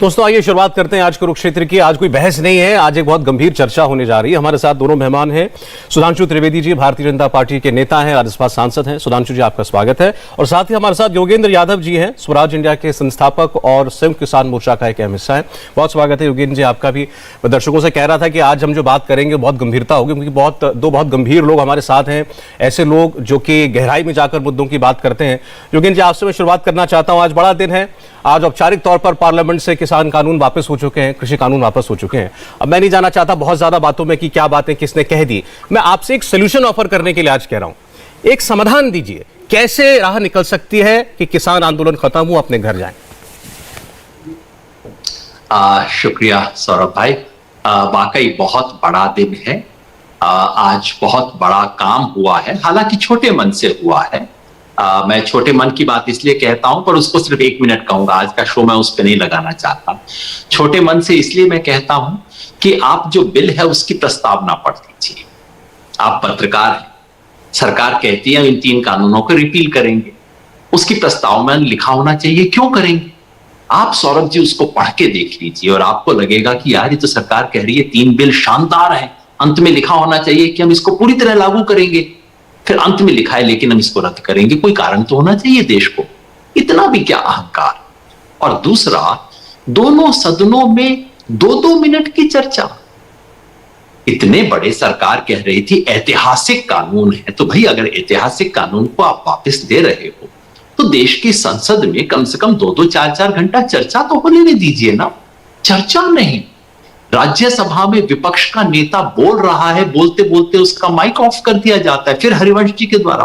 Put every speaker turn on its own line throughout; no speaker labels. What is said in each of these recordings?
दोस्तों आइए शुरुआत करते हैं आज कुरुक्षेत्र की। आज कोई बहस नहीं है, आज एक बहुत गंभीर चर्चा होने जा रही है। हमारे साथ दोनों मेहमान हैं। सुधांशु त्रिवेदी जी भारतीय जनता पार्टी के नेता हैं, राज्यसभा सांसद हैं। सुधांशु जी आपका स्वागत है। और साथ ही हमारे साथ योगेंद्र यादव जी हैं, स्वराज इंडिया के संस्थापक और संयुक्त किसान मोर्चा का एक अहम हिस्सा है। बहुत स्वागत है योगेंद्र जी आपका भी। दर्शकों से कह रहा था कि आज हम जो बात करेंगे बहुत गंभीरता होगी, क्योंकि दो बहुत गंभीर लोग हमारे साथ हैं, ऐसे लोग जो कि गहराई में जाकर मुद्दों की बात करते हैं। योगेंद्र जी आपसे मैं शुरुआत करना चाहता हूं। आज बड़ा दिन है, आज औपचारिक तौर पर पार्लियामेंट से किसान कानून वापस हो चुके हैं, कृषि कानून वापस हो चुके हैं। अब मैं नहीं जाना चाहता बहुत ज्यादा बातों में कि क्या बातें किसने कह दी। मैं आपसे एक सोल्यूशन ऑफर करने के लिए आज कह रहा हूं, एक समाधान दीजिए, कैसे राह निकल सकती है कि किसान आंदोलन खत्म हो, अपने घर जाएं।
शुक्रिया सौरभ भाई। वाकई बहुत बड़ा दिन है। आज बहुत बड़ा काम हुआ है, हालांकि छोटे मन से हुआ है। मैं छोटे मन की बात इसलिए कहता हूं, पर उसको सिर्फ 1 मिनट कहूंगा। आज का शो मैं उस पर नहीं लगाना चाहता। छोटे मन से इसलिए मैं कहता हूं कि आप जो बिल है उसकी प्रस्तावना पढ़ लीजिए। आप पत्रकार हैं, सरकार कहती है इन 3 कानूनों को रिपील करेंगे, उसकी प्रस्तावना में लिखा होना चाहिए क्यों करेंगे। आप सौरभ जी उसको पढ़ के देख लीजिए और आपको लगेगा कि यार ये तो सरकार कह रही है 3 बिल शानदार है, अंत में लिखा होना चाहिए कि हम इसको पूरी तरह लागू करेंगे। फिर अंत में लिखा है लेकिन हम इसको रद्द करेंगे। कोई कारण तो होना चाहिए देश को, इतना भी क्या अहंकार। और दूसरा, दोनों सदनों में 2-2 मिनट की चर्चा। इतने बड़े सरकार कह रही थी ऐतिहासिक कानून है, तो भाई अगर ऐतिहासिक कानून को आप वापस दे रहे हो तो देश की संसद में कम से कम 2-2, 4-4 घंटा चर्चा तो होने दीजिए ना। चर्चा नहीं, राज्यसभा में विपक्ष का नेता बोल रहा है, बोलते बोलते उसका माइक ऑफ कर दिया जाता है, फिर हरिवंश जी के द्वारा।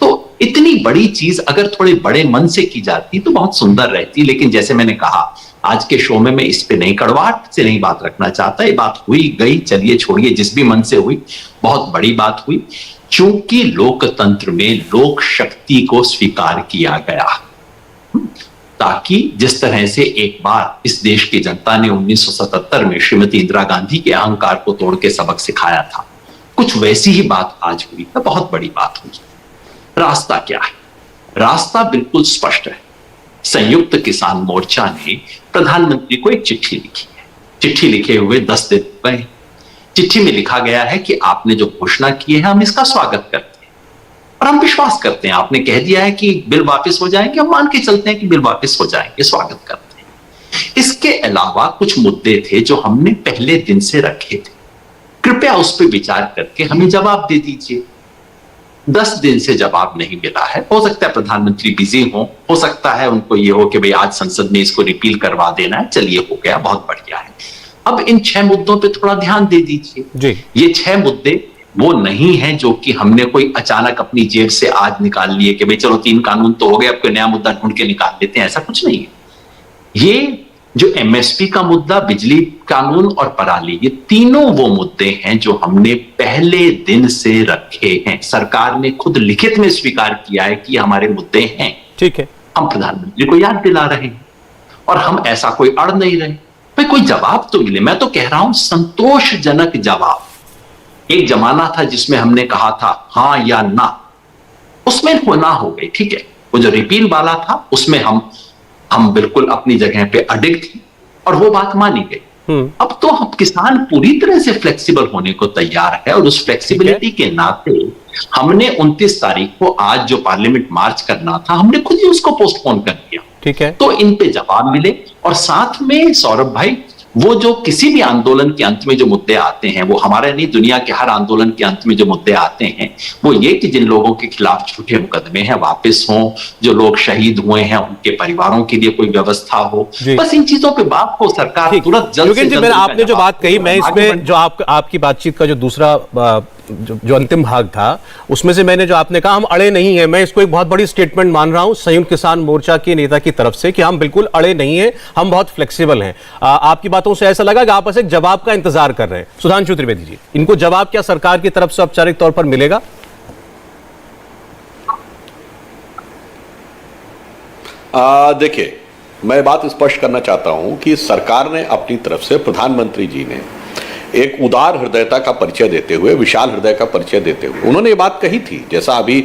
तो इतनी बड़ी चीज अगर थोड़े बड़े मन से की जाती तो बहुत सुंदर रहती। लेकिन जैसे मैंने कहा, आज के शो में मैं इस पे नहीं, कड़वाहट से नहीं बात रखना चाहता। ये बात हुई गई, चलिए छोड़िए, जिस भी मन से हुई बहुत बड़ी बात हुई। चूंकि लोकतंत्र में लोक शक्ति को स्वीकार किया गया, ताकि जिस तरह से एक बार इस देश की जनता ने 1977 में श्रीमती इंदिरा गांधी के अहंकार को तोड़ के सबक सिखाया था, कुछ वैसी ही बात आज हुई है। बहुत बड़ी बात हुई। रास्ता क्या है? रास्ता बिल्कुल स्पष्ट है। संयुक्त किसान मोर्चा ने प्रधानमंत्री को एक चिट्ठी लिखी है। चिट्ठी लिखे हुए 10 दिन हो गए। चिट्ठी में लिखा गया है कि आपने जो घोषणा की है हम इसका स्वागत करते हैं और हम विश्वास करते हैं। आपने कह दिया है कि बिल वापस हो जाएंगे, हम मान के चलते हैं कि बिल वापस हो जाएंगे, स्वागत करते हैं। इसके अलावा कुछ मुद्दे थे जो हमने पहले दिन से रखे थे, कृपया उस पर विचार करके हमें जवाब दे दीजिए। 10 दिन से जवाब नहीं मिला है। हो सकता है प्रधानमंत्री बिजी हो सकता है उनको ये हो कि भाई आज संसद में इसको रिपील करवा देना है। चलिए, हो गया, बहुत बढ़िया है। अब इन 6 मुद्दों पे थोड़ा ध्यान दे दीजिए। ये 6 मुद्दे वो नहीं है जो कि हमने कोई अचानक अपनी जेब से आज निकाल लिए कि भाई चलो 3 कानून तो हो गए, अब कोई नया मुद्दा ढूंढ के निकाल लेते हैं, ऐसा कुछ नहीं है। ये जो एमएसपी का मुद्दा, बिजली कानून और पराली, ये तीनों वो मुद्दे हैं जो हमने पहले दिन से रखे हैं। सरकार ने खुद लिखित में स्वीकार किया है कि हमारे मुद्दे हैं। ठीक है, हम प्रधानमंत्री को याद दिला रहे हैं और हम ऐसा कोई अड़ नहीं रहे। भाई कोई जवाब तो मिले। मैं तो कह रहा हूं संतोषजनक जवाब। एक जमाना था जिसमें हमने कहा था हां या ना, उसमें ना हो गई, ठीक है। वो जो रिपील वाला था उसमें हम बिल्कुल अपनी जगह पे अडिग थे और वो बात मानी गई। अब तो हम किसान पूरी तरह से फ्लेक्सिबल होने को तैयार है और उस फ्लेक्सिबिलिटी के नाते हमने 29 तारीख को आज जो पार्लियामेंट मार्च करना था, हमने खुद ही उसको पोस्टपोन कर दिया। ठीक है, तो इन पे जवाब मिले। और साथ में सौरभ भाई, वो जो किसी भी आंदोलन के अंत में जो मुद्दे आते हैं, वो हमारे नहीं, दुनिया के हर आंदोलन के अंत में जो मुद्दे आते हैं वो ये कि जिन लोगों के खिलाफ झूठे मुकदमे हैं वापस हों, जो लोग शहीद हुए हैं उनके परिवारों के लिए कोई व्यवस्था हो। बस इन चीजों पे बात को सरकार तुरंत जल्द से जल्द।
आपने जो बात कही, मैं इसमें जो आपकी बातचीत का जो दूसरा जो अंतिम भाग था उसमें से मैंने जो आपने कहा हम अड़े नहीं है, मैं इसको एक बहुत बड़ी स्टेटमेंट मान रहा हूं संयुक्त किसान मोर्चा के नेता की तरफ से कि हम बिल्कुल अड़े नहीं है, हम बहुत फ्लेक्सिबल हैं। आपकी बातों से ऐसा लगा कि आप बस एक जवाब का इंतजार कर रहे हैं। सुधांशु त्रिवेदी जी, इनको जवाब क्या सरकार की तरफ से औपचारिक तौर पर मिलेगा?
देखिए, मैं बात स्पष्ट करना चाहता हूं कि सरकार ने अपनी तरफ से, प्रधानमंत्री जी ने एक उदार हृदयता का परिचय देते हुए, विशाल हृदय का परिचय देते हुए उन्होंने ये बात कही थी, जैसा अभी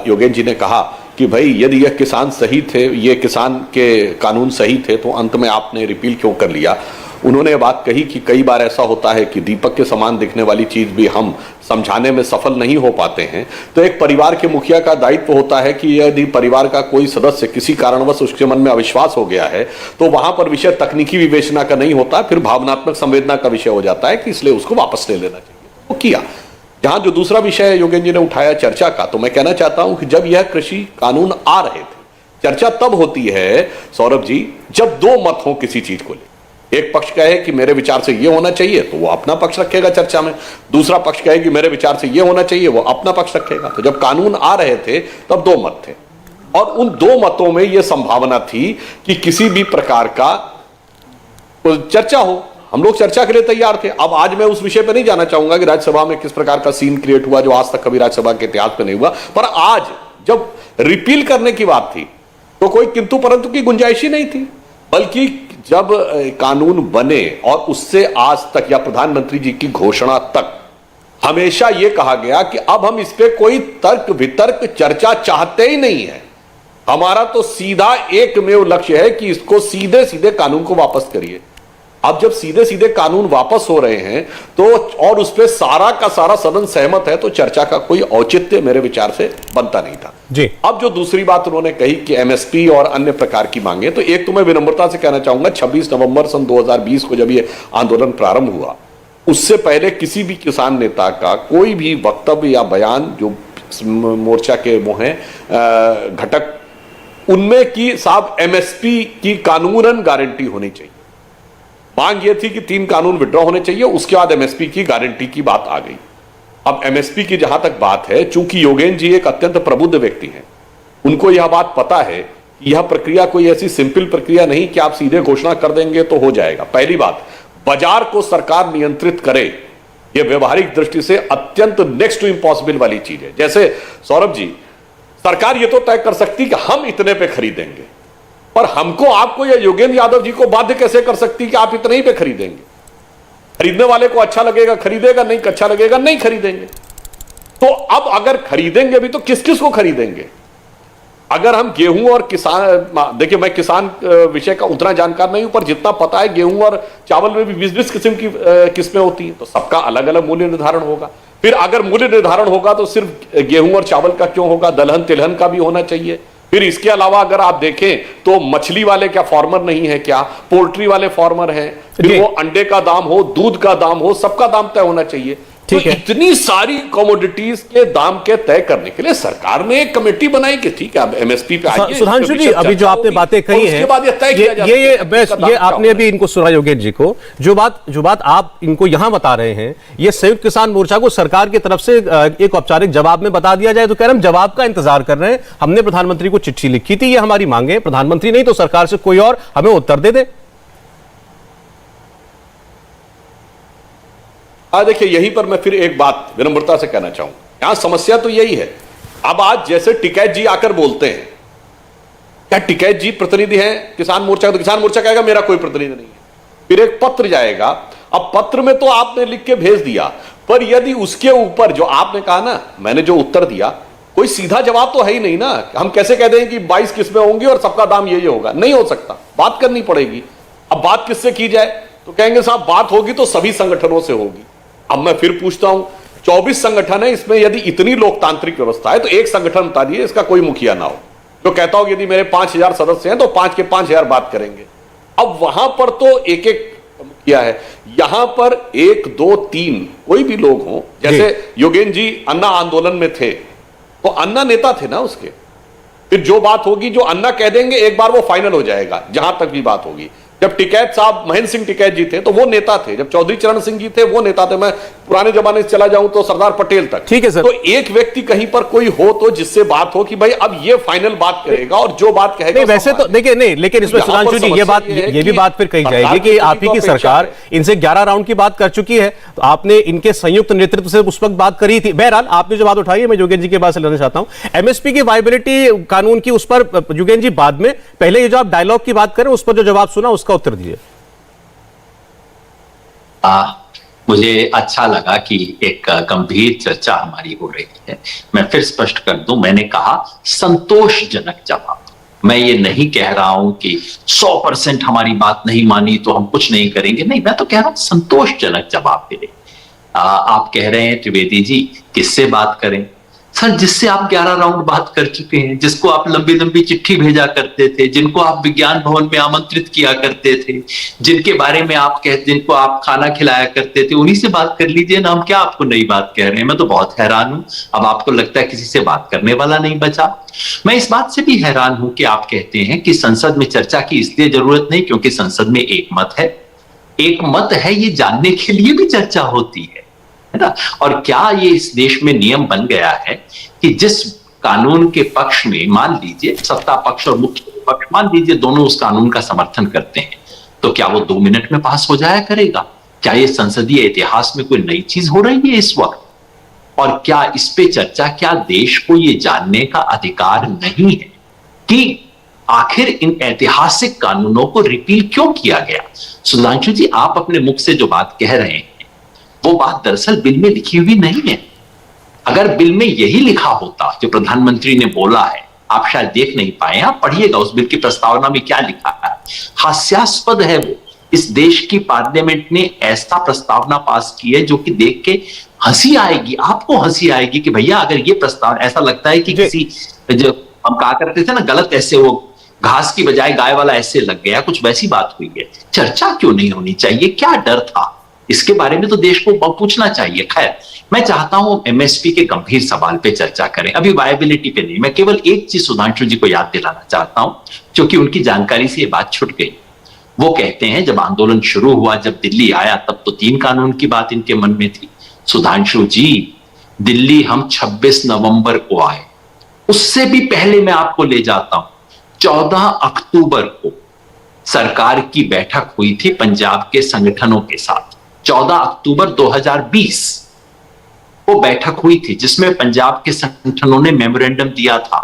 योगेंद्र जी ने कहा कि भाई यदि यह किसान सही थे, ये किसान के कानून सही थे, तो अंत में आपने रिपील क्यों कर लिया। उन्होंने बात कही कि कई बार ऐसा होता है कि दीपक के समान दिखने वाली चीज भी हम समझाने में सफल नहीं हो पाते हैं। तो एक परिवार के मुखिया का दायित्व होता है कि यदि परिवार का कोई सदस्य किसी कारणवश उसके मन में अविश्वास हो गया है, तो वहां पर विषय तकनीकी विवेचना का नहीं होता, फिर भावनात्मक संवेदना का विषय हो जाता है कि इसलिए उसको वापस ले लेना चाहिए। वो किया। जहां जो दूसरा विषय योगेंद्र जी ने उठाया चर्चा का, तो मैं कहना चाहता हूं कि जब यह कृषि कानून आ रहे थे, चर्चा तब होती है सौरभ जी जब दो मत हो किसी चीज को ले। एक पक्ष कहे कि मेरे विचार से ये होना चाहिए, तो वो अपना पक्ष रखेगा चर्चा में। दूसरा पक्ष कहे कि मेरे विचार से ये होना चाहिए, वो अपना पक्ष रखेगा। तो जब कानून आ रहे थे तब दो मत थे, और उन दो मतों में यह संभावना थी कि किसी भी प्रकार का चर्चा हो। हम लोग चर्चा के लिए तैयार थे। अब आज मैं उस विषय पर नहीं जाना चाहूंगा कि राज्यसभा में किस प्रकार का सीन क्रिएट हुआ जो आज तक कभी राज्यसभा के इतिहास में नहीं हुआ, पर आज जब रिपील करने की बात थी तो कोई किंतु परंतु की गुंजाइश ही नहीं थी। बल्कि जब कानून बने और उससे आज तक या प्रधानमंत्री जी की घोषणा तक हमेशा यह कहा गया कि अब हम इस पे कोई तर्क वितर्क चर्चा चाहते ही नहीं है। हमारा तो सीधा एकमेव लक्ष्य है कि इसको सीधे सीधे कानून को वापस करिए। अब जब सीधे सीधे कानून वापस हो रहे हैं तो और उस पे सारा का सारा सदन सहमत है, तो चर्चा का कोई औचित्य मेरे विचार से बनता नहीं था
जी।
अब जो दूसरी बात उन्होंने कही कि एमएसपी और अन्य प्रकार की मांगे, तो एक तो मैं विनम्रता से कहना चाहूंगा 26 नवंबर सन 2020 को जब ये आंदोलन प्रारंभ हुआ, उससे पहले किसी भी किसान नेता का कोई भी वक्तव्य या बयान जो मोर्चा के वो हैं घटक, उनमें की साहब एमएसपी की कानूनन गारंटी होनी चाहिए। मांग यह थी कि 3 कानून विड्रॉ होने चाहिए, उसके बाद एमएसपी की गारंटी की बात आ गई। अब एमएसपी की जहां तक बात है, चूंकि योगेंद्र जी एक अत्यंत प्रबुद्ध व्यक्ति हैं, उनको यह बात पता है कि यह प्रक्रिया कोई ऐसी सिंपल प्रक्रिया नहीं कि आप सीधे घोषणा कर देंगे तो हो जाएगा। पहली बात, बाजार को सरकार नियंत्रित करे, यह व्यवहारिक दृष्टि से अत्यंत नेक्स्ट टू इम्पॉसिबल वाली चीज है। जैसे सौरभ जी, सरकार यह तो तय कर सकती कि हम इतने पे खरीदेंगे, पर हमको आपको या योगेंद्र यादव जी को बाध्य कैसे कर सकती कि आप इतने ही पे खरीदेंगे। खरीदने वाले को अच्छा लगेगा खरीदेगा, नहीं अच्छा लगेगा नहीं खरीदेंगे। तो अब अगर खरीदेंगे भी तो किस किस को खरीदेंगे। अगर हम गेहूं और किसान, देखिए मैं किसान विषय का उतना जानकार नहीं हूं, पर जितना पता है गेहूं और चावल में भी 20-20 किस्म की किस्में होती हैं, तो सबका अलग अलग मूल्य निर्धारण होगा। फिर अगर मूल्य निर्धारण होगा तो सिर्फ गेहूं और चावल का क्यों होगा, दलहन तिलहन का भी होना चाहिए। फिर इसके अलावा अगर आप देखें तो मछली वाले क्या फार्मर नहीं है क्या, पोल्ट्री वाले फार्मर हैं, फिर वो अंडे का दाम हो, दूध का दाम हो, सबका दाम तय होना चाहिए। तो इतनी सारी कमोडिटीज के दाम के तय करने के लिए सरकार ने एक कमेटी बनाई कि ठीक है अब एमएसपी पे आइए।
सुधांशु जी, अभी जो आपने बातें कही हैं, ये आपने अभी इनको सुना योगेंद्र जी को, जो बात आप इनको यहां बता रहे हैं, ये संयुक्त किसान मोर्चा को सरकार की तरफ से एक औपचारिक जवाब में बता दिया जाए, तो कह रहे हम जवाब का इंतजार कर रहे हैं। हमने प्रधानमंत्री को चिट्ठी लिखी थी, ये हमारी मांगे, प्रधानमंत्री नहीं तो सरकार से कोई और हमें उत्तर दे दे।
देखिए, यहीं पर मैं फिर एक बात विनम्रता से कहना चाहूं, यहां समस्या तो यही है। अब आज जैसे टिकैत जी आकर बोलते हैं, क्या टिकैत जी प्रतिनिधि हैं किसान मोर्चा? तो किसान मोर्चा कहेगा मेरा कोई प्रतिनिधि नहीं है। फिर एक पत्र जाएगा, अब पत्र में तो आपने लिख के भेज दिया, पर यदि उसके ऊपर जो आपने कहा ना, मैंने जो उत्तर दिया, कोई सीधा जवाब तो है ही नहीं ना। हम कैसे कह दें कि 22 किस्में होंगी और सबका दाम ये होगा, नहीं हो सकता, बात करनी पड़ेगी। अब बात किससे की जाए, तो कहेंगे साहब बात होगी तो सभी संगठनों से होगी। अब मैं फिर पूछता हूं, 24 संगठन है, इसमें यदि इतनी लोकतांत्रिक व्यवस्था है तो एक संगठन बता दिए इसका कोई मुखिया ना हो, जो कहता हो यदि मेरे 5000 सदस्य हैं तो 5 के 5000 बात करेंगे। अब वहां पर तो एक एक मुखिया है, यहां पर 1 2 3 कोई भी लोग हों। जैसे योगेंद्र जी अन्ना आंदोलन में थे तो अन्ना नेता थे ना उसके, फिर जो बात होगी जो अन्ना कह देंगे एक बार वो फाइनल हो जाएगा, जहां तक भी बात होगी। जब टिकैत साहब महेंद्र सिंह टिकैत जी थे तो वो नेता थे, जब चौधरी चरण सिंह जी थे वो नेता थे, मैं पुराने जमाने से चला जाऊं तो सरदार पटेल तक।
ठीक है सर।
तो एक व्यक्ति कहीं पर कोई हो तो जिससे बात हो कि भाई अब ये फाइनल बात करेगा और जो बात कहेगा।
नहीं वैसे तो देखिए, नहीं लेकिन इसमें सुधांशु जी ये भी बात फिर कही जाएगी कि आप ही की सरकार इनसे 11 राउंड की बात कर चुकी है, तो आपने इनके संयुक्त नेतृत्व से उस वक्त बात करी थी। बहरहाल आपने जो बात उठाई है, मैं योगेंद्र जी के पास लेना चाहता हूं, एमएसपी की वायबिलिटी कानून की, उस पर योगेंद्र जी बाद में, पहले ये जो आप डायलॉग की बात करें उस पर जो जवाब सुना उसका उत्तर दीजिए।
मुझे अच्छा लगा कि एक गंभीर चर्चा हमारी हो रही है। मैं फिर स्पष्ट कर दूं, मैंने कहा संतोषजनक जवाब। मैं ये नहीं कह रहा हूं कि 100% हमारी बात नहीं मानी तो हम कुछ नहीं करेंगे, नहीं, मैं तो कह रहा हूं संतोषजनक जवाब मिले। आप कह रहे हैं त्रिवेदी जी किससे बात करें? सर, जिससे आप 11 राउंड बात कर चुके हैं, जिसको आप लंबी लंबी चिट्ठी भेजा करते थे, जिनको आप विज्ञान भवन में आमंत्रित किया करते थे, जिनके बारे में जिनको आप खाना खिलाया करते थे, उन्हीं से बात कर लीजिए ना। हम क्या आपको नई बात कह रहे हैं? मैं तो बहुत हैरान हूं, अब आपको लगता है किसी से बात करने वाला नहीं बचा। मैं इस बात से भी हैरान हूं कि आप कहते हैं कि संसद में चर्चा की इसलिए जरूरत नहीं क्योंकि संसद में एक मत है। एक मत है, ये जानने के लिए भी चर्चा होती है ना? और क्या ये इस देश में नियम बन गया है कि जिस कानून के पक्ष में, मान लीजिए सत्ता पक्ष और मुख्य पक्ष, मान लीजिए दोनों उस कानून का समर्थन करते हैं, तो क्या वो 2 मिनट में पास हो जाया करेगा? क्या ये संसदीय इतिहास में कोई नई चीज हो रही है इस वक्त? और क्या इस पे चर्चा, क्या देश को ये जानने का अधिकार नहीं है कि आखिर इन ऐतिहासिक कानूनों को रिपील क्यों किया गया? सुधांशु जी, आप अपने मुख से जो बात कह रहे हैं वो बात दरअसल बिल में लिखी हुई नहीं है। अगर बिल में यही लिखा होता जो प्रधानमंत्री ने बोला है, आप शायद देख नहीं पाए, आप पढ़िएगा उस बिल की प्रस्तावना में क्या लिखा है। हास्यास्पद है वो। इस देश की पार्लियामेंट ने ऐसा प्रस्तावना पास की है जो कि देख के हंसी आएगी, आपको हंसी आएगी कि भैया अगर ये प्रस्ताव, ऐसा लगता है कि किसी, जो हम कहा करते थे ना, गलत ऐसे, वो घास की बजाय गाय वाला ऐसे लग गया, कुछ वैसी बात हुई है। चर्चा क्यों नहीं होनी चाहिए? क्या डर था? इसके बारे में तो देश को पूछना चाहिए। खैर, मैं चाहता हूं एमएसपी के गंभीर सवाल पे चर्चा करें, अभी वायबिलिटी पे नहीं। मैं केवल एक चीज सुधांशु जी को याद दिलाना चाहता हूं, क्योंकि उनकी जानकारी से ये बात छूट गई। वो कहते हैं जब आंदोलन शुरू हुआ, जब दिल्ली आया, तब तो 3 कानून की बात इनके मन में थी। सुधांशु जी, दिल्ली हम 26 नवंबर को आए, उससे भी पहले मैं आपको ले जाता हूं, 14 अक्टूबर को सरकार की बैठक हुई थी पंजाब के संगठनों के साथ। 14 अक्टूबर 2020 वो बैठक हुई थी जिसमें पंजाब के संगठनों ने मेमोरेंडम दिया था।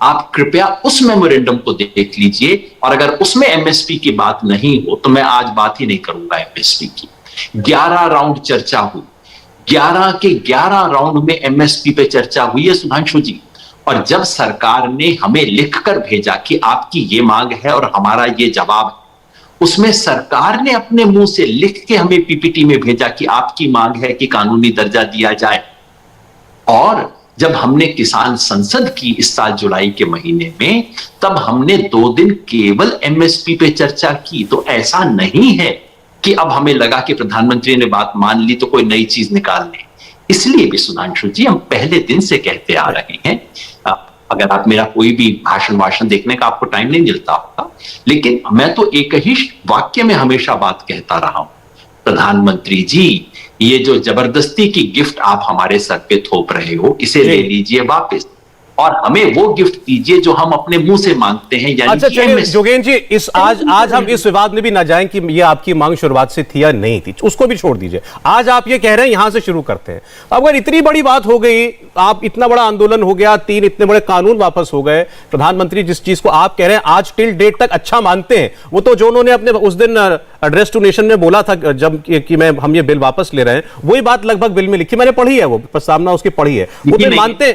आप कृपया उस मेमोरेंडम को देख लीजिए, और अगर उसमें एमएसपी की बात नहीं हो तो मैं आज बात ही नहीं करूंगा एमएसपी की। 11 राउंड चर्चा हुई, 11 के 11 राउंड में एमएसपी पे चर्चा हुई है सुधांशु जी। और जब सरकार ने हमें लिखकर भेजा कि आपकी ये मांग है और हमारा ये जवाब है, उसमें सरकार ने अपने मुंह से लिख के हमें पीपीटी में भेजा कि आपकी मांग है कि कानूनी दर्जा दिया जाए। और जब हमने किसान संसद की इस साल जुलाई के महीने में, तब हमने 2 दिन केवल एमएसपी पे चर्चा की। तो ऐसा नहीं है कि अब हमें लगा कि प्रधानमंत्री ने बात मान ली तो कोई नई चीज निकाल ले। इसलिए भी सुधांशु जी, हम पहले दिन से कहते आ रहे हैं, अगर आप मेरा कोई भी भाषण देखने का आपको टाइम नहीं मिलता होगा, लेकिन मैं तो एक ही वाक्य में हमेशा बात कहता रहा हूं, प्रधानमंत्री जी, ये जो जबरदस्ती की गिफ्ट आप हमारे सर पे थोप रहे हो, इसे ले लीजिए वापस और हमें वो गिफ्ट दीजिए जो हम अपने मुंह से मांगते हैं। यानी
अच्छा चलिए जोगेंद्र जी, इस आज हम इस विवाद में भी ना जाएं कि ये आपकी मांग शुरुआत से थी या नहीं थी, उसको भी छोड़ दीजिए। आज आप ये कह रहे हैं, यहां से शुरू करते हैं। अगर इतनी बड़ी बात हो गई, आप इतना बड़ा आंदोलन हो गया, 3 इतने बड़े कानून वापस हो गए, प्रधानमंत्री जिस चीज को आप कह रहे हैं आज टिल डेट तक अच्छा मानते हैं, वो तो जो उन्होंने अपने उस दिन एड्रेस टू नेशन में बोला था जब कि हम ये बिल वापस ले रहे हैं, वही बात लगभग बिल में लिखी, मैंने पढ़ी है, वो प्रस्तावना उसकी पढ़ी है। वो तो मानते,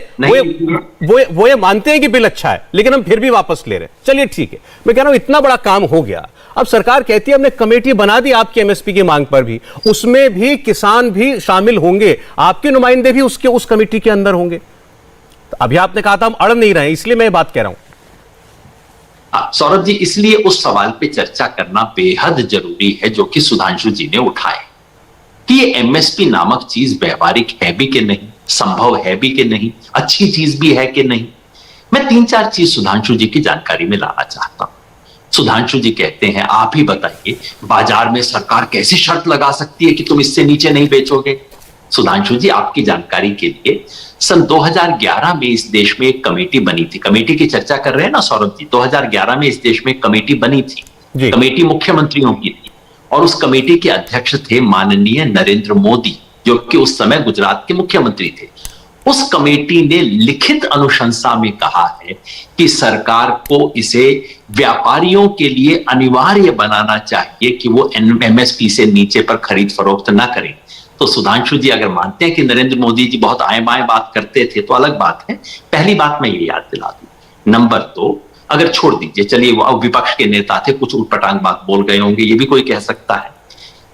वो ये मानते हैं कि बिल अच्छा है, लेकिन हम फिर भी वापस ले रहे हैं। चलिए ठीक है, मैं कह रहा हूं इतना बड़ा काम हो गया, अब सरकार कहती है हमने कमेटी बना दी आपकी एमएसपी की मांग पर भी, उसमें भी किसान भी शामिल होंगे, आपके नुमाइंदे भी उस कमेटी के अंदर होंगे। तो अभी आपने कहा था हम अड़ नहीं रहे, इसलिए मैं बात कह रहा हूं।
सौरभ जी, इसलिए उस सवाल पे चर्चा करना बेहद जरूरी है जो कि सुधांशु जी ने उठाए कि ये एमएसपी नामक चीज व्यवहारिक है भी कि नहीं, संभव है भी कि नहीं, अच्छी चीज भी है कि नहीं। मैं 3-4 चीज सुधांशु जी की जानकारी में लाना चाहता हूं। सुधांशु जी कहते हैं, आप ही बताइए बाजार में सरकार कैसी शर्त लगा सकती है कि तुम इससे नीचे नहीं बेचोगे। सुधांशु जी, आपकी जानकारी के लिए सन 2011 में इस देश में एक कमेटी बनी थी। कमेटी की चर्चा कर रहे हैं ना सौरभ जी, 2011 में इस देश में एक कमेटी बनी थी। कमेटी मुख्यमंत्रियों की थी और उस कमेटी के अध्यक्ष थे माननीय नरेंद्र मोदी, जो कि उस समय गुजरात के मुख्यमंत्री थे। उस कमेटी ने लिखित अनुशंसा में कहा है कि सरकार को इसे व्यापारियों के लिए अनिवार्य बनाना चाहिए कि वो एमएसपी से नीचे पर खरीद फरोख्त ना करें, तो सुधांशु जी अगर मानते हैं कि नरेंद्र मोदी जी बहुत आए बाएं बात करते थे तो अलग बात है। पहली बात मैं ये याद दिला दूं। नंबर 2, अगर छोड़ दीजिए, चलिए वो अब विपक्ष के नेता थे, कुछ उटपटांग बात बोल गए होंगे, ये भी कोई कह सकता है।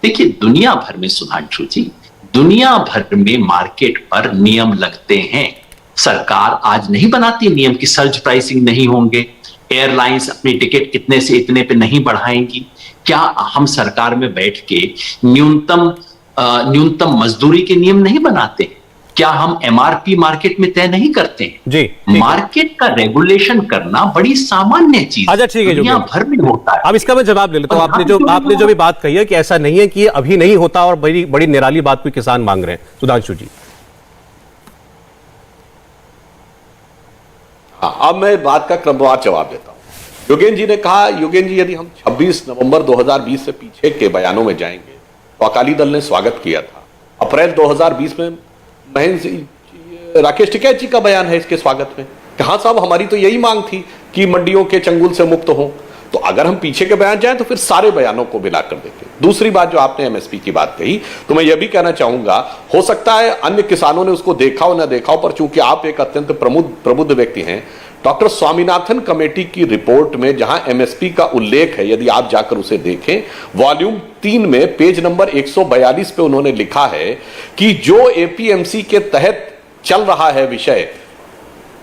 देखिए दुनिया भर में सुधांशु जी, दुनिया भर में मार्केट पर नियम लगते हैं। सरकार आज नहीं बनाती नियम की सर्ज प्राइसिंग नहीं होंगे, एयरलाइंस अपनी टिकट इतने से इतने पे नहीं बढ़ाएंगी। क्या हम सरकार में बैठ के न्यूनतम मजदूरी के नियम नहीं बनाते हैं? क्या हम एमआरपी मार्केट में तय नहीं करते हैं?
जी,
मार्केट का रेगुलेशन करना बड़ी सामान्य चीज
अच्छा ठीक है,
दुनिया भर में होता है।
अब इसका मैं जवाब ले लेता हूं। आपने जो भी बात कही है कि ऐसा नहीं है कि ये अभी नहीं होता और बड़ी बड़ी निराली बात कोई किसान मांग रहे हैं, सुधांशु जी।
हाँ, अब मैं बात का क्रमवार जवाब देता हूं। योगेंद्र जी ने कहा, योगेंद्र जी यदि हम 26 नवंबर 2020 से पीछे के बयानों में जाएंगे तो अकाली दल ने स्वागत किया था। अप्रैल 2020 में राकेश टिकैत जी का बयान है इसके स्वागत में, कहा साहब हमारी तो यही मांग थी कि मंडियों के चंगुल से मुक्त हो। तो अगर हम पीछे के बयान जाएं तो फिर सारे बयानों को मिलाकर देखें। दूसरी बात जो आपने एमएसपी की बात कही, तो मैं यह भी कहना चाहूंगा, हो सकता है अन्य किसानों ने उसको देखा हो ना देखा हो, पर चूंकि आप एक अत्यंत प्रबुद्ध व्यक्ति हैं, डॉक्टर स्वामीनाथन कमेटी की रिपोर्ट में जहां एमएसपी का उल्लेख है, यदि आप जाकर उसे देखें, वॉल्यूम 3 में पेज नंबर 142 पे उन्होंने लिखा है कि जो एपीएमसी के तहत चल रहा है विषय,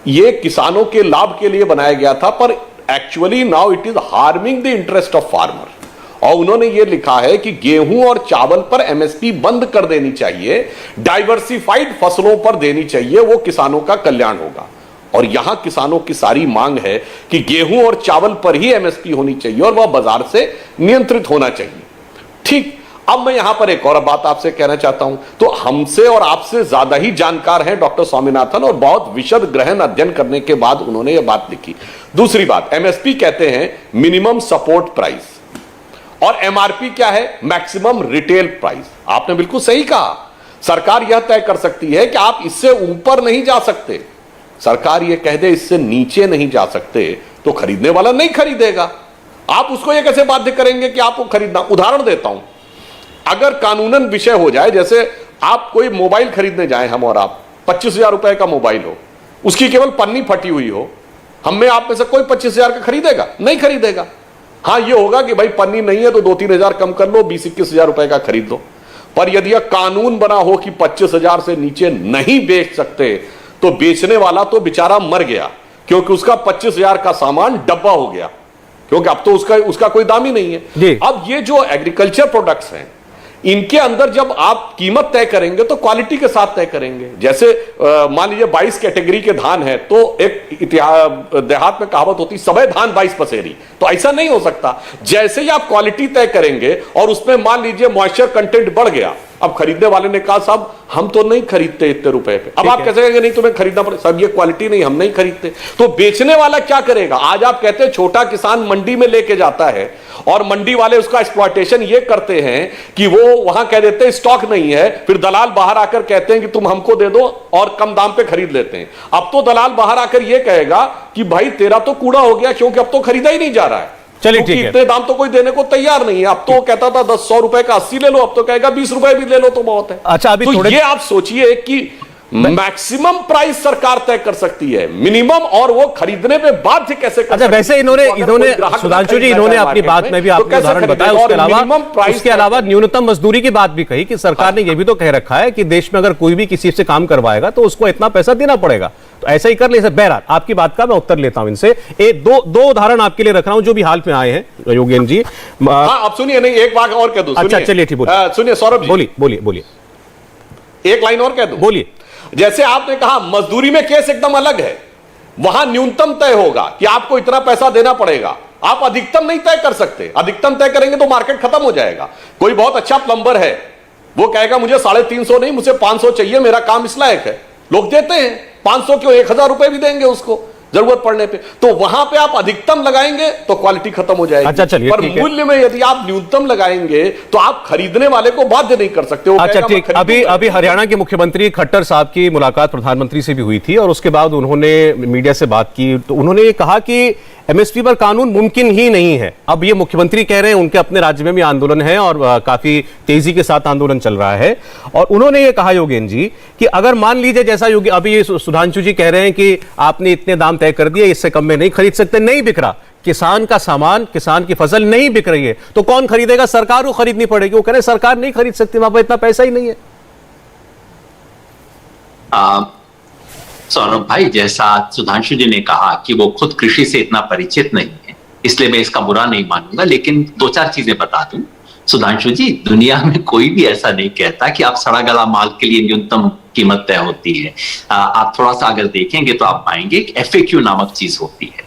ये किसानों के लाभ के लिए बनाया गया था, पर actually now it is harming the interest of farmer. और उन्होंने ये लिखा है कि गेहूं और चावल पर एमएसपी बंद कर देनी चाहिए, डाइवर्सिफाइड फसलों पर देनी चाहिए, वो किसानों का कल्याण होगा। और यहां किसानों की सारी मांग है कि गेहूं और चावल पर ही एमएसपी होनी चाहिए और वह बाजार से नियंत्रित होना चाहिए। ठीक, अब मैं यहां पर एक और बात आपसे कहना चाहता हूं। तो हमसे और आपसे ज्यादा ही जानकार हैं डॉक्टर स्वामीनाथन, और बहुत विशद गहन अध्ययन करने के बाद उन्होंने यह बात लिखी। दूसरी बात, एमएसपी कहते हैं मिनिमम सपोर्ट प्राइस, और एमआरपी क्या है? Maximum retail price. आपने बिल्कुल सही कहा, सरकार यह तय कर सकती है कि आप इससे ऊपर नहीं जा सकते। सरकार यह कह दे इससे नीचे नहीं जा सकते, तो खरीदने वाला नहीं खरीदेगा। आप उसको यह कैसे बाध्य करेंगे कि आपको खरीदना? उदाहरण देता हूं, अगर कानूनन विषय हो जाए, जैसे आप कोई मोबाइल खरीदने जाएं, हम और आप, 25,000 रुपए का मोबाइल हो, उसकी केवल पन्नी फटी हुई हो, हम में आप में से कोई 25,000 का खरीदेगा? नहीं खरीदेगा। हां, यह होगा कि भाई पन्नी नहीं है तो 2-3 हजार कम कर लो, 20-21 रुपए का खरीद लो। पर यदि यह कानून बना हो कि 25,000 से नीचे नहीं बेच सकते, तो बेचने वाला तो बेचारा मर गया, क्योंकि उसका 25,000 का सामान डब्बा हो गया, क्योंकि अब तो उसका कोई दाम ही नहीं है। अब ये जो एग्रीकल्चर प्रोडक्ट्स हैं, इनके अंदर जब आप कीमत तय करेंगे तो क्वालिटी के साथ तय करेंगे। जैसे मान लीजिए 22 कैटेगरी के धान है, तो एक देहात में कहावत होती, सबे धान 22 पसेरी, तो ऐसा नहीं हो सकता। जैसे ही आप क्वालिटी तय करेंगे और उसमें मान लीजिए मॉइस्चर कंटेंट बढ़ गया, अब खरीदने वाले ने कहा साहब हम तो नहीं खरीदते इतने रुपए पे, अब आप कैसे कहेंगे नहीं तुम्हें खरीदना पड़ेगा? साहब ये क्वालिटी नहीं, हम नहीं खरीदते। तो बेचने वाला क्या करेगा? आज आप कहते हैं छोटा किसान मंडी में लेके जाता है और मंडी वाले उसका एक्सप्लॉयटेशन ये करते हैं कि वो वहां कह देते हैं स्टॉक नहीं है, फिर दलाल बाहर आकर कहते हैं कि तुम हमको दे दो, और कम दाम पे खरीद लेते हैं। अब तो दलाल बाहर आकर ये कहेगा कि भाई तेरा तो कूड़ा हो गया, क्योंकि अब तो खरीदा ही नहीं जा रहा है।
चलिए ठीक है,
इतने दाम तो कोई देने को तैयार नहीं है। अब तो कहता था 100 रुपए का 80 ले लो, अब तो कहेगा 20 रुपए भी ले लो तो बहुत है।
अच्छा, अभी
तो
थोड़े
ये आप सोचिए कि मैक्सिमम प्राइस सरकार तय कर सकती है, मिनिमम, और वो खरीदने पे बाध्य कैसे कर?
अच्छा, वैसे इन्होंने सुधांशु जी इन्होंने अपनी बात में भी आपको उदाहरण बताया, उसके अलावा न्यूनतम मजदूरी की बात भी कही कि सरकार ने यह भी तो कह रखा है कि देश में अगर कोई भी किसी से काम करवाएगा तो उसको इतना पैसा देना पड़ेगा, तो ऐसा ही कर ले। बहरहाल आपकी बात का मैं उत्तर लेता हूं इनसे। दो उदाहरण आपके लिए रख रहा हूं जो भी हाल में आए हैं योगेंद्र जी।
आप सुनिए, नहीं एक बात और कह दूं।
अच्छा चलिए ठीक,
सुनिए सौरभ जी,
बोलिए
एक लाइन और कह दूं।
बोलिए।
जैसे आपने कहा मजदूरी में केस एकदम अलग है, वहां न्यूनतम तय होगा कि आपको इतना पैसा देना पड़ेगा, आप अधिकतम नहीं तय कर सकते। अधिकतम तय करेंगे तो मार्केट खत्म हो जाएगा। कोई बहुत अच्छा प्लम्बर है, वो कहेगा मुझे 350 नहीं, मुझे 500 चाहिए, मेरा काम इस लायक है, लोग देते हैं। 500 क्यों, 1,000 रुपए भी देंगे उसको, जरूरत पड़ने पे। तो वहां पे आप अधिकतम लगाएंगे तो क्वालिटी खत्म हो जाएगी।
अच्छा, चलिए,
पर
ठीक है।
मूल्य में यदि आप न्यूनतम लगाएंगे तो आप खरीदने वाले को बाध्य नहीं कर सकते। वो
अच्छा,
कहेगा,
ठीक।
मैं खरीदूंगा।
अभी हरियाणा के मुख्यमंत्री खट्टर साहब की मुलाकात प्रधानमंत्री से भी हुई थी और उसके बाद उन्होंने मीडिया से बात की तो उन्होंने ये कहा कि एमएसपी पर कानून मुमकिन ही नहीं है। अब ये मुख्यमंत्री कह रहे हैं, उनके अपने राज्य में भी आंदोलन है और काफी तेजी के साथ आंदोलन चल रहा है। और उन्होंने ये कहा योगेन जी कि अगर मान लीजिए जैसा योगी अभी ये सुधांशु जी कह रहे हैं कि आपने इतने दाम तय कर दिए, इससे कम में नहीं खरीद सकते, नहीं बिक रहा, किसान का सामान, किसान की फसल नहीं बिक रही है, तो कौन खरीदेगा? सरकार को खरीदनी पड़ेगी। वो कह रहे हैं सरकार नहीं खरीद सकती, वहां पर इतना पैसा ही नहीं है।
सौरभ भाई, जैसा सुधांशु जी ने कहा कि वो खुद कृषि से इतना परिचित नहीं है, इसलिए मैं इसका बुरा नहीं मानूंगा, लेकिन दो चार चीजें बता दूं। सुधांशु जी, दुनिया में कोई भी ऐसा नहीं कहता कि आप सड़ा गला माल के लिए न्यूनतम कीमत तय होती है। आप थोड़ा सा अगर देखेंगे तो आप पाएंगे कि FAQ नामक चीज होती है,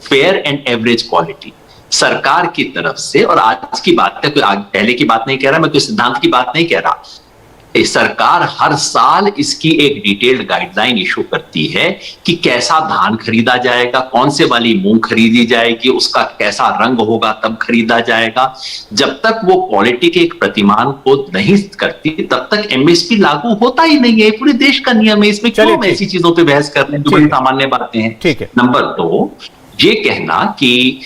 फेयर एंड एवरेज क्वालिटी, सरकार की तरफ से। और आज की बात है, कोई पहले की बात नहीं कह रहा, मैं कोई सिद्धांत की बात नहीं कह रहा। सरकार हर साल इसकी एक डिटेल्ड गाइडलाइन इशू करती है कि कैसा धान खरीदा जाएगा, कौन से वाली मूंग खरीदी जाएगी, उसका कैसा रंग होगा तब खरीदा जाएगा। जब तक वो क्वालिटी के एक प्रतिमान को नहीं करती तब तक MSP लागू होता ही नहीं है। पूरे देश का नियम है, इसमें क्यों ऐसी चीजों पे बहस कर रहे हैं जो बड़ी सामान्य बातें हैं।
ठीक है।
नंबर 2, ये कहना कि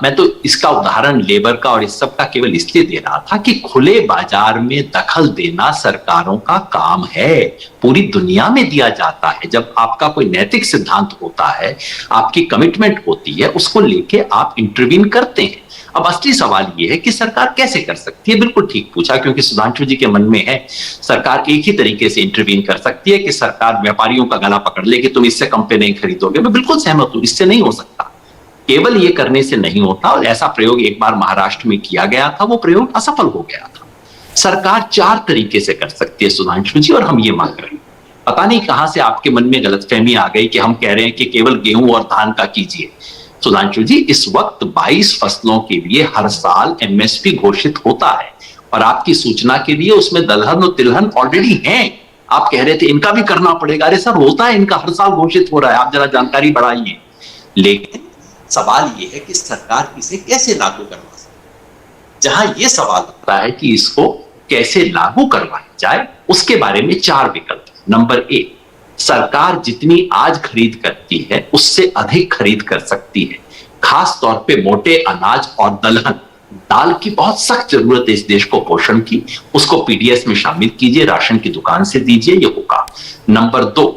मैं तो इसका उदाहरण लेबर का और इस सब का केवल इसलिए दे रहा था कि खुले बाजार में दखल देना सरकारों का काम है, पूरी दुनिया में दिया जाता है। जब आपका कोई नैतिक सिद्धांत होता है, आपकी कमिटमेंट होती है, उसको लेके आप इंटरवीन करते हैं। अब असली सवाल यह है कि सरकार कैसे कर सकती है। बिल्कुल ठीक पूछा, क्योंकि सुधांशु जी के मन में है सरकार एक ही तरीके से इंटरवीन कर सकती है कि सरकार व्यापारियों का गला पकड़ ले कि तुम इससे कम पे नहीं खरीदोगे। मैं बिल्कुल सहमत हूं, इससे नहीं हो सकता। केवल ये करने से नहीं होता, और ऐसा प्रयोग एक बार महाराष्ट्र में किया गया था, वो प्रयोग असफल हो गया था। सरकार 4 तरीके से कर सकती है सुधांशु जी, और हम ये मांग रहे हैं। पता नहीं कहां से आपके मन में गलतफहमी आ गई कि हम कह रहे हैं कि केवल गेहूं और धान का कीजिए। सुधांशु जी, इस वक्त 22 फसलों के लिए हर साल MSP घोषित होता है, और आपकी सूचना के लिए उसमें दलहन और तिलहन ऑलरेडी हैं। आप कह रहे थे इनका भी करना पड़ेगा। अरे सर, होता है, इनका हर साल घोषित हो रहा है, आप जरा जानकारी बढ़ाइए। लेकिन सवाल यह है कि सरकार इसे कैसे लागू करवा सकती है। जहां यह सवाल आता है कि इसको कैसे लागू करवाया जाए, उसके बारे में 4 विकल्प। नंबर 1, सरकार जितनी आज खरीद करती है उससे अधिक खरीद कर सकती है। खास तौर पे मोटे अनाज और दलहन, दाल की बहुत सख्त जरूरत है इस देश को पोषण की, उसको PDS में शामिल कीजिए, राशन की दुकान से दीजिए, ये होगा। नंबर 2,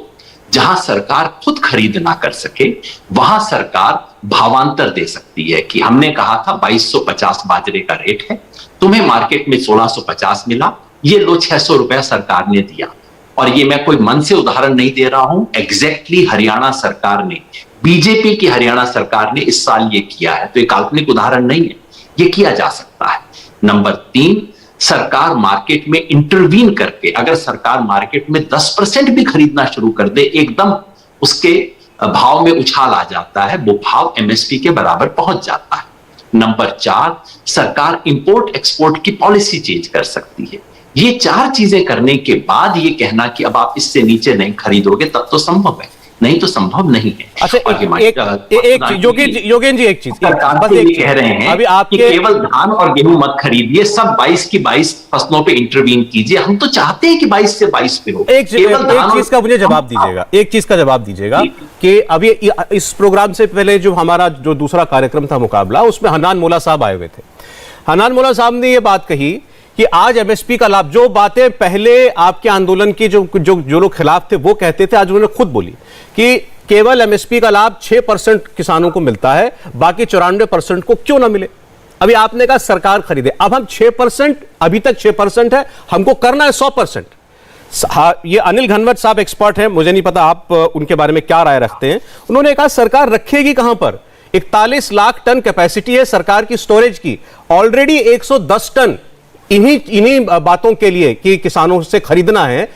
जहां सरकार खुद खरीद ना कर सके वहां सरकार भावांतर दे सकती है कि हमने कहा था 2250 बाजरे का रेट है, तुम्हें मार्केट में 1650 मिला, ये लो 600 रुपया सरकार ने दिया। और ये मैं कोई मन से उदाहरण नहीं दे रहा हूं, एग्जैक्टली हरियाणा सरकार ने, बीजेपी की हरियाणा सरकार ने इस साल ये किया है, तो ये काल्पनिक उदाहरण नहीं है, ये किया जा सकता है। नंबर 3, सरकार मार्केट में इंटरवीन करके, अगर सरकार मार्केट में 10% भी खरीदना शुरू कर दे, एकदम उसके भाव में उछाल आ जाता है, वो भाव MSP के बराबर पहुंच जाता है। नंबर 4, सरकार इंपोर्ट एक्सपोर्ट की पॉलिसी चेंज कर सकती है। ये 4 चीजें करने के बाद ये कहना कि अब आप इससे नीचे नहीं खरीदोगे, तब तो संभव है, नहीं तो योगेन
जी एक चीज
बस एक कह रहे हैं
अभी आपके
कि केवल धान और गेहूं मत खरीदिए, सब 22 की 22 फसलों पे इंटरवीन कीजिए। हम तो चाहते हैं कि 22 से 22 पे हो।
एक चीज का मुझे जवाब दीजिएगा, एक चीज का जवाब दीजिएगा कि अभी इस प्रोग्राम से पहले जो हमारा जो दूसरा कार्यक्रम था मुकाबला, उसमें हन्नान मोला साहब आए हुए थे। हन्नान मोला साहब ने यह बात कही कि आज MSP का लाभ, जो बातें पहले आपके आंदोलन की जो लोग खिलाफ थे वो कहते थे, आज उन्होंने खुद बोली कि केवल MSP का लाभ 6% किसानों को मिलता है, बाकी 94% को क्यों ना मिले। अभी आपने कहा सरकार खरीदे, अब हम 6%, अभी तक 6% है, हमको करना है 100%। ये अनिल घनवत साहब एक्सपर्ट हैं, मुझे नहीं पता आप उनके बारे में क्या राय रखते हैं। उन्होंने कहा सरकार रखेगी कहां पर, 41 लाख टन कैपेसिटी है सरकार की स्टोरेज की, ऑलरेडी 110 टन इन्हीं बातों के लिए कि किसानों से खरीदना है,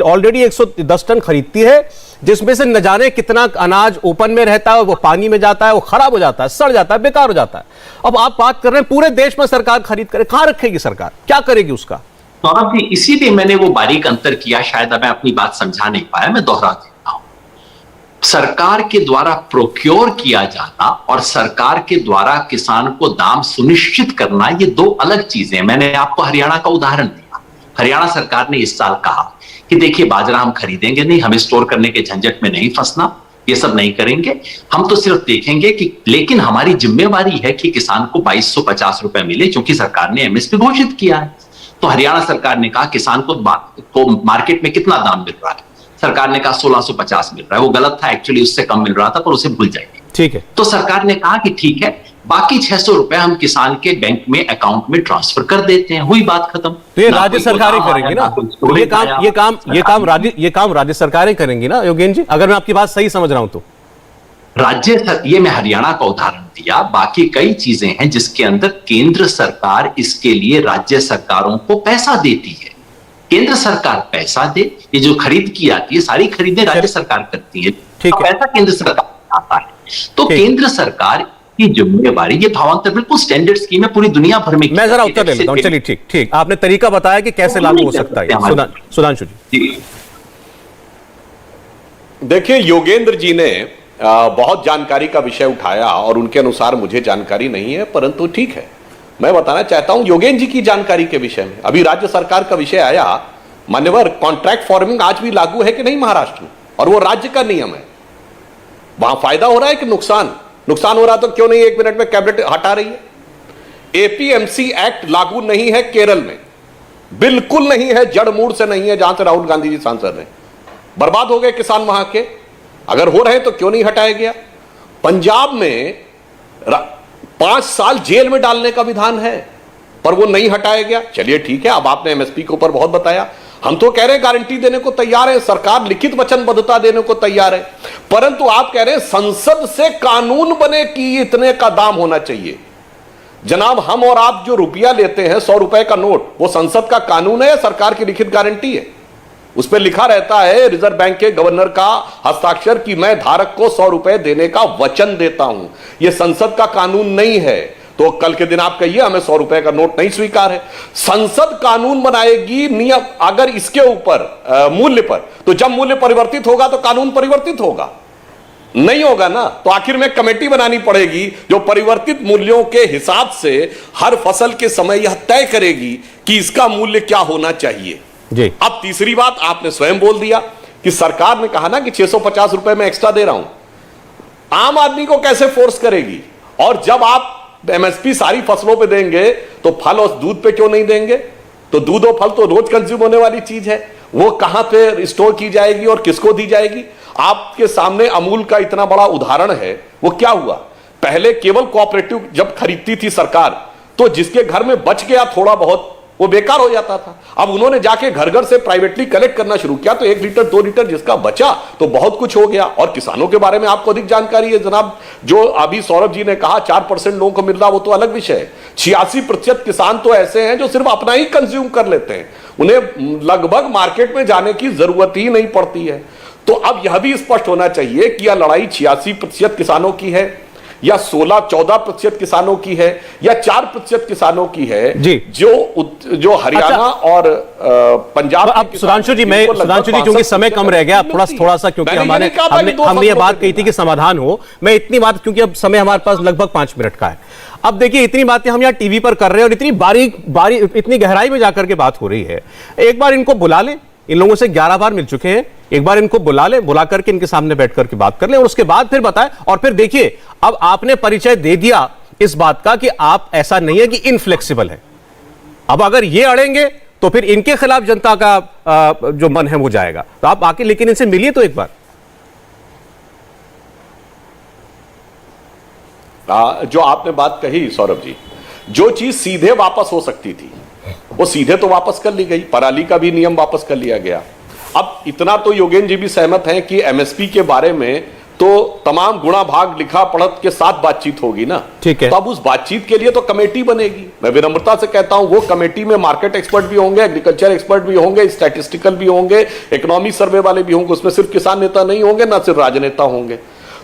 ऑलरेडी 110 टन खरीदती है, जिसमें से न जाने कितना अनाज ओपन में रहता है, वो पानी में जाता है, वो खराब हो जाता है, सड़ जाता है, बेकार हो जाता है। अब आप बात कर रहे हैं पूरे देश में सरकार खरीद करे, कहां रखेगी सरकार, क्या करेगी उसका?
सौरभ जी, इसीलिए मैंने वो बारीक अंतर किया, शायद अब मैं अपनी बात समझा नहीं पाया, मैं दोहरा देता हूं। सरकार के द्वारा प्रोक्योर किया जाना और सरकार के द्वारा किसान को दाम सुनिश्चित करना, ये दो अलग चीजें हैं। मैंने आपको हरियाणा का उदाहरण दिया। हरियाणा सरकार ने इस साल कहा कि देखिए बाजरा हम खरीदेंगे नहीं, हमें स्टोर करने के झंझट में नहीं फंसना, ये सब नहीं करेंगे, हम तो सिर्फ देखेंगे कि, लेकिन हमारी जिम्मेवारी है कि किसान को 2250 रुपए मिले, क्योंकि सरकार ने एमएसपी घोषित किया है। तो हरियाणा सरकार ने कहा किसान को मार्केट में कितना दाम मिल रहा है, सरकार ने कहा 1650 मिल रहा है। वो गलत था, एक्चुअली उससे कम मिल रहा था, पर उसे भूल जाएंगे।
ठीक है।
तो सरकार ने कहा कि ठीक है, बाकी 600 रुपए हम किसान के बैंक में अकाउंट में ट्रांसफर कर देते हैं, हुई बात खत्म।
तो ये राज्य सरकारें करेंगी ना, ये काम राज्य सरकारें करेंगी ना योगेन जी, अगर मैं आपकी बात सही समझ रहा हूं तो।
ये मैं हरियाणा का उदाहरण दिया, बाकी कई चीजें हैं जिसके अंदर केंद्र सरकार इसके लिए राज्य सरकारों को पैसा देती है। केंद्र सरकार पैसा दे, ये जो खरीद की जाती है सारी खरीदें राज्य सरकार करती है,
ठीक है।
पैसा केंद्र सरकार आता है। तो केंद्र सरकार की जिम्मेवारी, ये भावांतर बिल्कुल स्टैंडर्ड स्कीम है, पूरी दुनिया भर में।
मैं जरा उत्तर ले लेता हूं। चलिए ठीक, आपने तरीका बताया कि कैसे लागू हो सकता है। सुधांशु जी।
देखिए, योगेंद्र जी ने बहुत जानकारी का विषय उठाया और उनके अनुसार मुझे जानकारी नहीं है, परंतु ठीक है, मैं बताना चाहता हूं योगेंद्र जी की जानकारी के विषय में। अभी राज्य सरकार का विषय आया, मान्यवर, कॉन्ट्रैक्ट फार्मिंग आज भी लागू है कि नहीं महाराष्ट्र में, और वो राज्य का नियम है। वहां फायदा हो रहा है कि नुकसान हो रहा, तो क्यों नहीं 1 मिनट में कैबिनेट हटा रही है। एपीएमसी एक्ट लागू नहीं है केरल में, बिल्कुल नहीं है, जड़ मूड से नहीं है, जहां से राहुल गांधी जी सांसद हैं। बर्बाद हो गए किसान वहां के, अगर हो रहे तो क्यों नहीं हटाया गया। पंजाब में 5 साल जेल में डालने का विधान है, पर वो नहीं हटाया गया। चलिए ठीक है, अब आपने एमएसपी के ऊपर बहुत बताया, हम तो कह रहे हैं गारंटी देने को तैयार है, सरकार लिखित वचनबद्धता देने को तैयार है, परंतु आप कह रहे हैं संसद से कानून बने कि इतने का दाम होना चाहिए। जनाब, हम और आप जो रुपया लेते हैं 100 रुपए का नोट, वो संसद का कानून है, सरकार की लिखित गारंटी है। उस पर लिखा रहता है रिजर्व बैंक के गवर्नर का हस्ताक्षर कि मैं धारक को 100 रुपए देने का वचन देता हूं। यह संसद का कानून नहीं है। तो कल के दिन आप कहिए हमें 100 रुपए का नोट नहीं स्वीकार है। संसद कानून बनाएगी नियम, अगर इसके ऊपर मूल्य पर, तो जब मूल्य परिवर्तित होगा तो कानून परिवर्तित होगा, नहीं होगा ना, तो आखिर में कमेटी बनानी पड़ेगी जो परिवर्तित मूल्यों के हिसाब से हर फसल के समय यह तय करेगी कि इसका मूल्य क्या होना चाहिए
जी।
अब तीसरी बात आपने स्वयं बोल दिया कि सरकार ने कहा ना कि 650 रुपए में एक्स्ट्रा दे रहा हूं, आम आदमी को कैसे फोर्स करेगी। और जब आप एमएसपी सारी फसलों पे देंगे तो फल और दूध पे क्यों नहीं देंगे। तो दूध और फल तो रोज कंज्यूम होने वाली चीज है, वो कहां पे स्टोर की जाएगी और किसको दी जाएगी। आपके सामने अमूल का इतना बड़ा उदाहरण है, वो क्या हुआ, पहले केवल कोऑपरेटिव जब खरीदती थी सरकार, तो जिसके घर में बच गया थोड़ा बहुत वो बेकार हो जाता था। अब उन्होंने जाके घर घर से प्राइवेटली कलेक्ट करना शुरू किया, तो 1 लीटर 2 लीटर जिसका बचा तो बहुत कुछ हो गया। और किसानों के बारे में आपको अधिक जानकारी है जनाब, जो अभी सौरभ जी ने कहा 4% लोगों को मिल रहा, वो तो अलग विषय है। 86% किसान तो ऐसे हैं जो सिर्फ अपना ही कंज्यूम कर लेते हैं, उन्हें लगभग मार्केट में जाने की जरूरत ही नहीं पड़ती है। तो अब यह भी स्पष्ट होना चाहिए कि यह लड़ाई 86% किसानों की है या 16-14% किसानों की है या 4% किसानों की है जी, जो हरियाणा और पंजाब।
अब सुधांशु जी क्योंकि समय कम रह गया, थोड़ा सा क्योंकि हमने ये बात कही थी कि समाधान हो, मैं इतनी बात, क्योंकि अब समय हमारे पास लगभग 5 मिनट का है। अब देखिए इतनी बातें हम यहाँ टीवी पर कर रहे हैं और इतनी बारीक इतनी गहराई में जाकर के बात हो रही है। एक बार इनको बुला लें, इन लोगों से 11 बार मिल चुके हैं, एक बार इनको बुला करके इनके सामने बैठ करके बात कर लें और उसके बाद फिर बताएं। और फिर देखिए, अब आपने परिचय दे दिया इस बात का कि आप, ऐसा नहीं है कि इनफ्लेक्सिबल है। अब अगर ये अड़ेंगे तो फिर इनके खिलाफ जनता का जो मन है वो जाएगा। तो आप आके लेकिन इनसे मिलिए तो एक बार।
जो आपने बात कही सौरभ जी, जो चीज सीधे वापस हो सकती थी वो सीधे तो वापस कर ली गई, पराली का भी नियम वापस कर लिया गया। अब इतना तो योगेंद्र जी भी सहमत हैं कि एमएसपी के बारे में तो तमाम गुणा भाग लिखा पढ़त के साथ बातचीत होगी ना,
ठीक है।
तो अब उस बातचीत के लिए तो कमेटी बनेगी। मैं विनम्रता से कहता हूं वो कमेटी में मार्केट एक्सपर्ट भी होंगे, एग्रीकल्चर एक्सपर्ट भी होंगे, स्टैटिस्टिकल भी होंगे, इकोनॉमी सर्वे वाले भी होंगे, उसमें सिर्फ किसान नेता नहीं होंगे, ना सिर्फ राजनेता होंगे।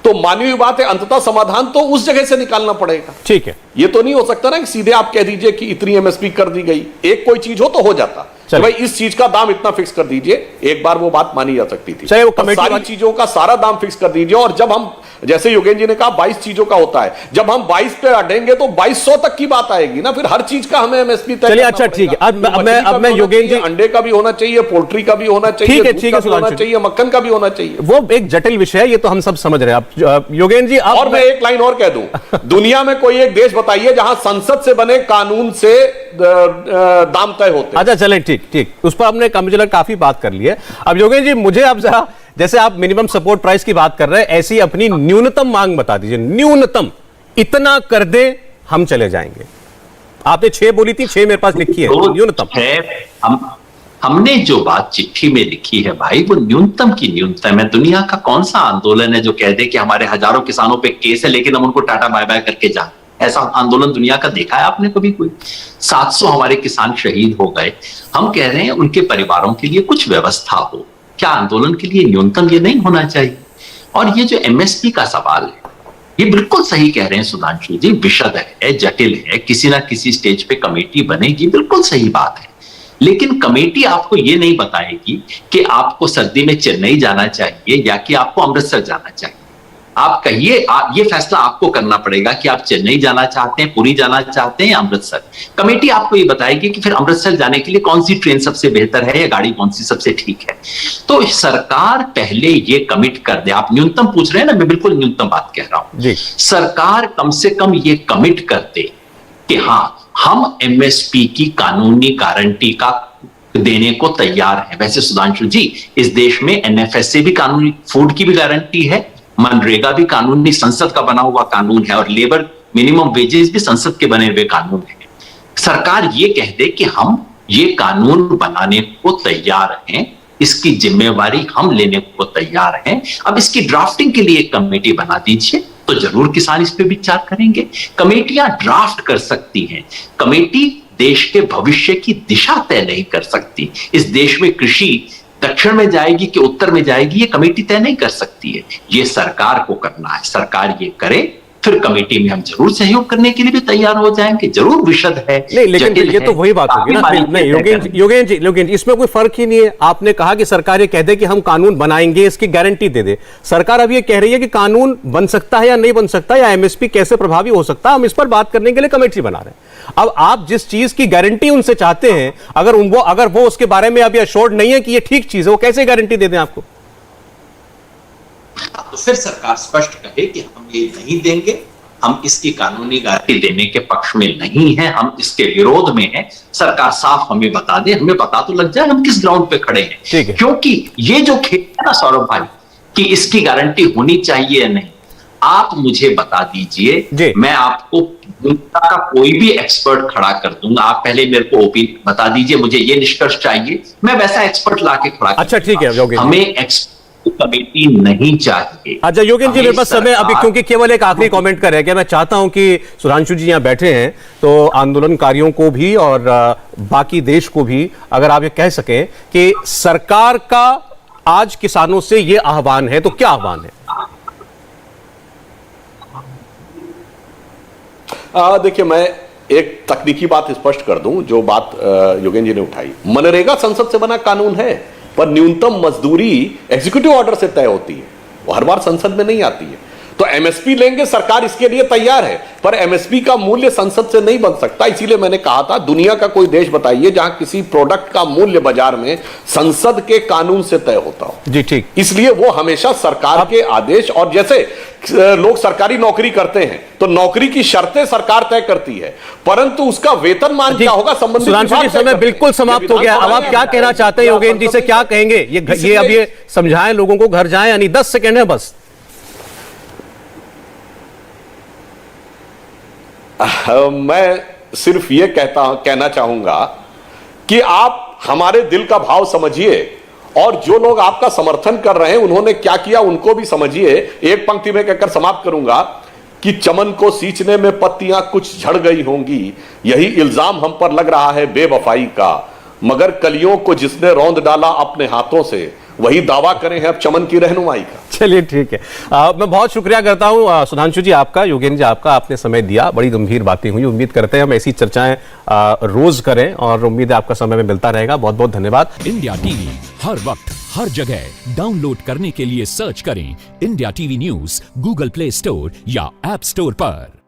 तो मानी हुई बात है, अंततः समाधान तो उस जगह से निकालना पड़ेगा।
ठीक है,
ये तो नहीं हो सकता ना कि सीधे आप कह दीजिए कि इतनी एमएसपी कर दी गई। एक कोई चीज हो तो हो जाता कि भाई इस चीज का दाम इतना फिक्स कर दीजिए, एक बार वो बात मानी जा सकती थी।
चलिए वो
पर सारी चीजों का सारा दाम फिक्स कर दीजिए, और जब हम, जैसे योगेंद्र जी ने कहा 22 चीजों का होता है, जब हम 22 पे अटेंगे तो 2200 तक की बात आएगी ना, फिर हर चीज का हमें एमएसपी तय
चलिए,
करना
अच्छा ठीक है।
पड़ेगा।
अब मैं योगेंद्र जी,
अंडे का भी होना चाहिए, पोल्ट्री का भी होना चाहिए,
ठीक है,
दूध
ठीक
का
है,
भी होना चाहिए, मक्खन का भी होना चाहिए।
वो एक जटिल विषय है, ये तो हम सब समझ रहे हैं। आप योगेंद्र जी,
और मैं एक लाइन और कह दूं, दुनिया में कोई एक देश बताइए जहां संसद से बने कानून से दाम तय होते।
अच्छा चलें, ठीक ठीक, उस पर हमने मुझे लगा काफी बात कर ली है। अब योगेंद्र जी, मुझे आप जरा, जैसे आप मिनिमम सपोर्ट प्राइस की बात कर रहे हैं, ऐसी अपनी न्यूनतम मांग बता दीजिए। न्यूनतम इतना कर दे हम चले जाएंगे। आपने 6 बोली थी, 6 मेरे पास लिखी है न्यूनतम।
हमने जो बात चिट्ठी में लिखी है भाई, वो न्यूनतम की न्यूनतम है। दुनिया का कौन सा आंदोलन है जो कह दे कि हमारे हजारों किसानों पे केस है लेकिन हम उनको टाटा बाय बाय करके जाए? ऐसा आंदोलन दुनिया का देखा है आपने कभी कोई? 700 हमारे किसान शहीद हो गए। हम कह रहे हैं उनके परिवारों के लिए कुछ व्यवस्था हो। क्या आंदोलन के लिए न्यूनतम ये नहीं होना चाहिए? और ये जो एमएसपी का सवाल है, ये बिल्कुल सही कह रहे हैं सुधांशु जी, विशद है, जटिल है, किसी ना किसी स्टेज पे कमेटी बनेगी, बिल्कुल सही बात है। लेकिन कमेटी आपको ये नहीं बताएगी कि आपको सर्दी में चेन्नई जाना चाहिए या कि आपको अमृतसर जाना चाहिए। आप कहिए, ये फैसला आपको करना पड़ेगा कि आप चेन्नई जाना चाहते हैं, पुरी जाना चाहते हैं, अमृतसर। कमेटी आपको ये बताएगी कि फिर अमृतसर जाने के लिए कौन सी ट्रेन सबसे बेहतर है या गाड़ी कौन सी सबसे ठीक है। तो सरकार पहले ये कमिट कर दे। आप न्यूनतम पूछ रहे हैं ना, मैं बिल्कुल न्यूनतम बात कह रहा हूं। सरकार कम से कम ये कमिट कर दे कि हाँ, हम एमएसपी की कानूनी गारंटी का देने को तैयार है। वैसे सुधांशु जी, इस देश में एनएफएसए भी कानूनी, फूड की भी गारंटी है, मनरेगा भी कानूनी संसद का बना हुआ कानून है, और लेबर मिनिमम वेजेस भी संसद के बने हुए कानून है। सरकार ये कह दे कि हम ये कानून बनाने को तैयार हैं, इसकी जिम्मेवारी हम लेने को तैयार हैं। अब इसकी ड्राफ्टिंग के लिए एक कमेटी बना दीजिए, तो जरूर किसान इस पे विचार करेंगे। कमेटियां ड्राफ्ट कर सकती हैं, कमेटी देश के भविष्य की दिशा तय नहीं कर सकती। इस देश में कृषि दक्षिण में जाएगी कि उत्तर में जाएगी, ये कमेटी तय नहीं कर सकती है। ये सरकार को करना है। सरकार ये करे, फिर कमेटी में हम जरूर सहयोग करने के लिए भी तैयार हो जाएंगे। जरूर विशद है,
नहीं, लेकिन ये तो वही बात होगी ना। नहीं योगेंद्र जी, इसमें कोई फर्क ही नहीं है। आपने कहा कि सरकार ये कह दे कि हम कानून बनाएंगे, इसकी गारंटी दे दे। सरकार अब ये कह रही है कि कानून बन सकता है या नहीं बन सकता, या एमएसपी कैसे प्रभावी हो सकता है, हम इस पर बात करने के लिए कमेटी बना रहे हैं। अब आप जिस चीज की गारंटी उनसे चाहते हैं, अगर वो उसके बारे में अभी अश्योर्ड नहीं है कि ये ठीक चीज है, वो कैसे गारंटी दे दें आपको?
तो फिर सरकार स्पष्ट कहे कि हम ये नहीं देंगे, हम इसकी कानूनी गारंटी देने के पक्ष में नहीं है, हम इसके विरोध में हैं। सरकार साफ हमें बता दे, हमें पता तो लग जाए हम किस ग्राउंड पे खड़े हैं। क्योंकि ये जो खेल है ना सौरभ भाई, कि इसकी गारंटी होनी चाहिए या नहीं, आप मुझे बता दीजिए, मैं आपको दुनिया का कोई भी एक्सपर्ट खड़ा कर दूंगा। आप पहले मेरे को ओपिनियन बता दीजिए, मुझे ये निष्कर्ष चाहिए, मैं वैसा एक्सपर्ट लाके खड़ा कर।
अच्छा ठीक है योगेंद्र,
हमें कमेटी नहीं चाहिए।
अच्छा योगेंद्र जी, मेरे पास समय अभी, क्योंकि केवल एक आखिरी कमेंट कर रहे हैं। मैं चाहता हूं कि सुधांशु जी यहां बैठे हैं, तो आंदोलनकारियों को भी और बाकी देश को भी अगर आप ये कह सकें कि सरकार का आज किसानों से ये आह्वान है, तो क्या आह्वान है?
देखिए, मैं एक तकनीकी बात स्पष्ट कर दूं, जो बात योगेंद्र जी ने उठाई। मनरेगा संसद से बना कानून है, पर न्यूनतम मजदूरी एग्जीक्यूटिव ऑर्डर से तय होती है, वो हर बार संसद में नहीं आती है। तो एमएसपी लेंगे, सरकार इसके लिए तैयार है, पर एमएसपी का मूल्य संसद से नहीं बन सकता। इसीलिए मैंने कहा था, दुनिया का कोई देश बताइए जहां किसी प्रोडक्ट का मूल्य बाजार में संसद के कानून से तय होता हो।
जी ठीक।
इसलिए वो हमेशा सरकार के आदेश, और जैसे लोग सरकारी नौकरी करते हैं तो नौकरी की शर्तें सरकार तय करती है, परंतु उसका वेतनमान क्या होगा संबंधित
सुधांशु जी, समय बिल्कुल समाप्त हो गया। अब आप क्या कहना चाहते हैं योगेंद्र जी से, क्या कहेंगे? ये अब ये समझाएं लोगों को, घर जाएं, यानी 10 सेकंड है बस।
मैं सिर्फ ये कहना चाहूंगा कि आप हमारे दिल का भाव समझिए, और जो लोग आपका समर्थन कर रहे हैं उन्होंने क्या किया उनको भी समझिए। एक पंक्ति में कहकर समाप्त करूंगा कि चमन को सींचने में पत्तियां कुछ झड़ गई होंगी, यही इल्जाम हम पर लग रहा है बेवफाई का, मगर कलियों को जिसने रौंद डाला अपने हाथों से, वही दावा करें हैं अब चमन की रहनुमाई का।
चलिए ठीक है। मैं बहुत शुक्रिया करता हूं सुधांशु जी आपका, योगेंद्र जी आपका, आपने समय दिया, बड़ी गंभीर बातें हुई। उम्मीद करते हैं हम ऐसी चर्चाएं रोज करें और उम्मीद है आपका समय में मिलता रहेगा। बहुत बहुत धन्यवाद।
इंडिया टीवी हर वक्त हर जगह डाउनलोड करने के लिए सर्च करें India TV news Google play store या ऐप स्टोर पर।